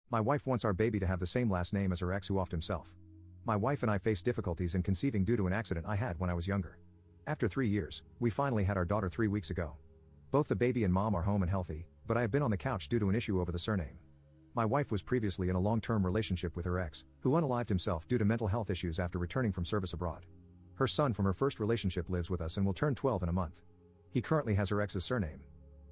My wife wants our baby to have the same last name as her ex who offed himself. My wife and I faced difficulties in conceiving due to an accident I had when I was younger. After 3 years, we finally had our daughter 3 weeks ago. Both the baby and mom are home and healthy, but I have been on the couch due to an issue over the surname. My wife was previously in a long-term relationship with her ex, who unalived himself due to mental health issues after returning from service abroad. Her son from her first relationship lives with us and will turn 12 in a month. He currently has her ex's surname.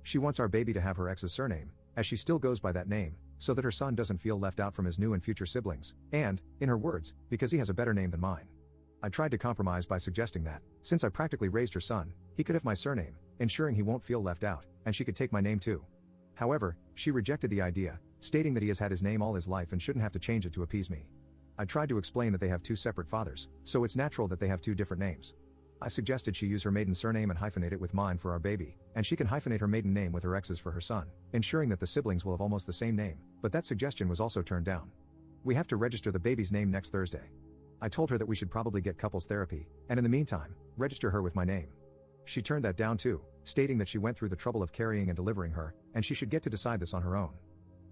She wants our baby to have her ex's surname, as she still goes by that name, so that her son doesn't feel left out from his new and future siblings, and, in her words, because he has a better name than mine. I tried to compromise by suggesting that, since I practically raised her son, he could have my surname, ensuring he won't feel left out, and she could take my name too. However, she rejected the idea, stating that he has had his name all his life and shouldn't have to change it to appease me. I tried to explain that they have 2 separate fathers, so it's natural that they have 2 different names. I suggested she use her maiden surname and hyphenate it with mine for our baby, and she can hyphenate her maiden name with her ex's for her son, ensuring that the siblings will have almost the same name, but that suggestion was also turned down. We have to register the baby's name next Thursday. I told her that we should probably get couples therapy, and in the meantime, register her with my name. She turned that down too, stating that she went through the trouble of carrying and delivering her, and she should get to decide this on her own.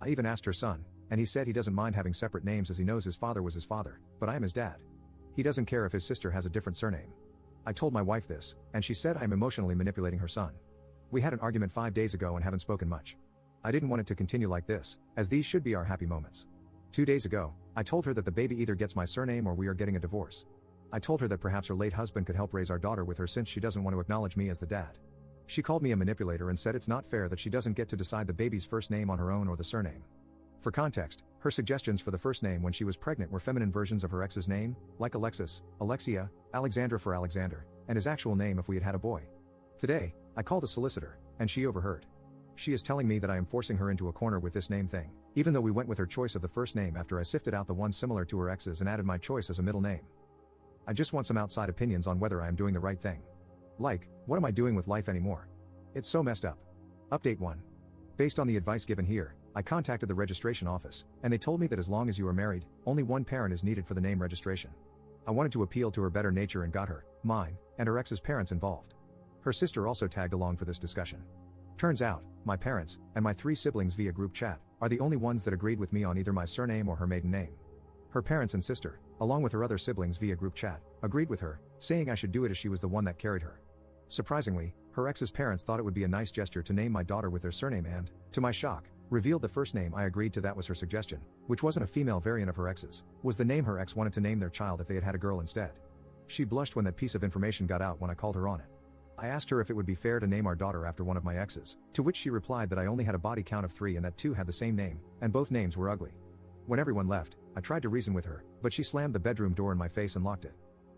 I even asked her son, and he said he doesn't mind having separate names as he knows his father was his father, but I am his dad. He doesn't care if his sister has a different surname. I told my wife this, and she said I am emotionally manipulating her son. We had an argument 5 days ago and haven't spoken much. I didn't want it to continue like this, as these should be our happy moments. 2 days ago, I told her that the baby either gets my surname or we are getting a divorce. I told her that perhaps her late husband could help raise our daughter with her since she doesn't want to acknowledge me as the dad. She called me a manipulator and said it's not fair that she doesn't get to decide the baby's first name on her own or the surname. For context, her suggestions for the first name when she was pregnant were feminine versions of her ex's name, like Alexis, Alexia, Alexandra for Alexander, and his actual name if we had had a boy. Today, I called a solicitor, and she overheard. She is telling me that I am forcing her into a corner with this name thing, even though we went with her choice of the first name after I sifted out the one similar to her ex's and added my choice as a middle name. I just want some outside opinions on whether I am doing the right thing. Like, what am I doing with life anymore? It's so messed up. Update 1. Based on the advice given here, I contacted the registration office, and they told me that as long as you are married, only one parent is needed for the name registration. I wanted to appeal to her better nature and got her, mine, and her ex's parents involved. Her sister also tagged along for this discussion. Turns out, my parents, and my 3 siblings via group chat, are the only ones that agreed with me on either my surname or her maiden name. Her parents and sister, along with her other siblings via group chat, agreed with her, saying I should do it as she was the one that carried her. Surprisingly, her ex's parents thought it would be a nice gesture to name my daughter with their surname and, to my shock, revealed the first name I agreed to that was her suggestion, which wasn't a female variant of her ex's, was the name her ex wanted to name their child if they had had a girl instead. She blushed when that piece of information got out when I called her on it. I asked her if it would be fair to name our daughter after one of my exes, to which she replied that I only had a body count of 3 and that 2 had the same name, and both names were ugly. When everyone left, I tried to reason with her, but she slammed the bedroom door in my face and locked it.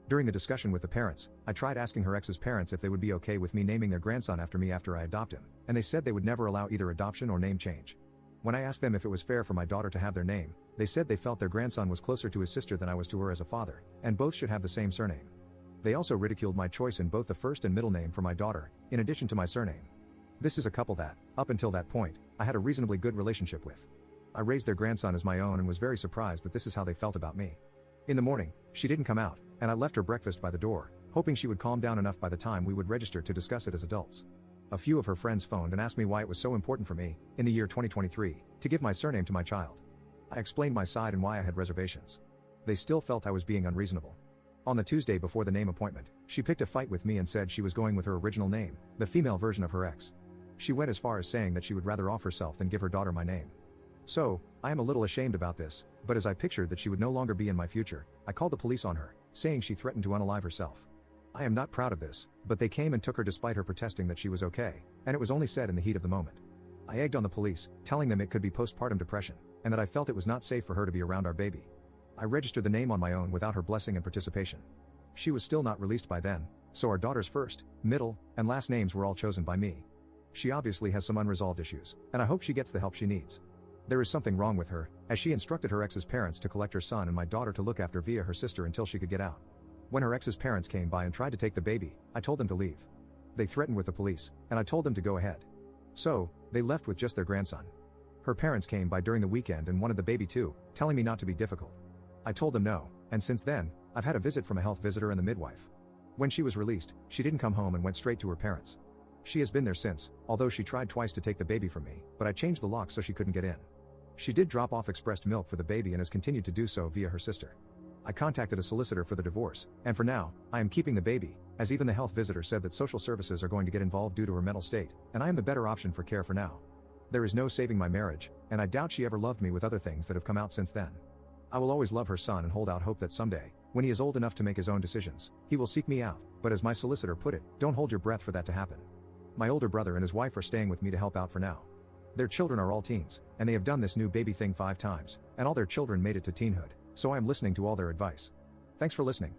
During the discussion with the parents, I tried asking her ex's parents if they would be okay with me naming their grandson after me after I adopt him, and they said they would never allow either adoption or name change. When I asked them if it was fair for my daughter to have their name, they said they felt their grandson was closer to his sister than I was to her as a father, and both should have the same surname. They also ridiculed my choice in both the first and middle name for my daughter, in addition to my surname. This is a couple that, up until that point, I had a reasonably good relationship with. I raised their grandson as my own and was very surprised that this is how they felt about me. In the morning, she didn't come out, and I left her breakfast by the door, hoping she would calm down enough by the time we would register to discuss it as adults. A few of her friends phoned and asked me why it was so important for me, in the year 2023, to give my surname to my child. I explained my side and why I had reservations. They still felt I was being unreasonable. On the Tuesday before the name appointment, she picked a fight with me and said she was going with her original name, the female version of her ex. She went as far as saying that she would rather off herself than give her daughter my name. So, I am a little ashamed about this, but as I pictured that she would no longer be in my future, I called the police on her, saying she threatened to unalive herself. I am not proud of this, but they came and took her despite her protesting that she was okay, and it was only said in the heat of the moment. I egged on the police, telling them it could be postpartum depression, and that I felt it was not safe for her to be around our baby. I registered the name on my own without her blessing and participation. She was still not released by then, so our daughter's first, middle, and last names were all chosen by me. She obviously has some unresolved issues, and I hope she gets the help she needs. There is something wrong with her, as she instructed her ex's parents to collect her son and my daughter to look after via her sister until she could get out. When her ex's parents came by and tried to take the baby, I told them to leave. They threatened with the police, and I told them to go ahead. So, they left with just their grandson. Her parents came by during the weekend and wanted the baby too, telling me not to be difficult. I told them no, and since then, I've had a visit from a health visitor and the midwife. When she was released, she didn't come home and went straight to her parents. She has been there since, although she tried twice to take the baby from me, but I changed the lock so she couldn't get in. She did drop off expressed milk for the baby and has continued to do so via her sister. I contacted a solicitor for the divorce, and for now, I am keeping the baby, as even the health visitor said that social services are going to get involved due to her mental state, and I am the better option for care for now. There is no saving my marriage, and I doubt she ever loved me with other things that have come out since then. I will always love her son and hold out hope that someday, when he is old enough to make his own decisions, he will seek me out, but as my solicitor put it, don't hold your breath for that to happen. My older brother and his wife are staying with me to help out for now. Their children are all teens, and they have done this new baby thing 5 times, and all their children made it to teenhood, so I am listening to all their advice. Thanks for listening.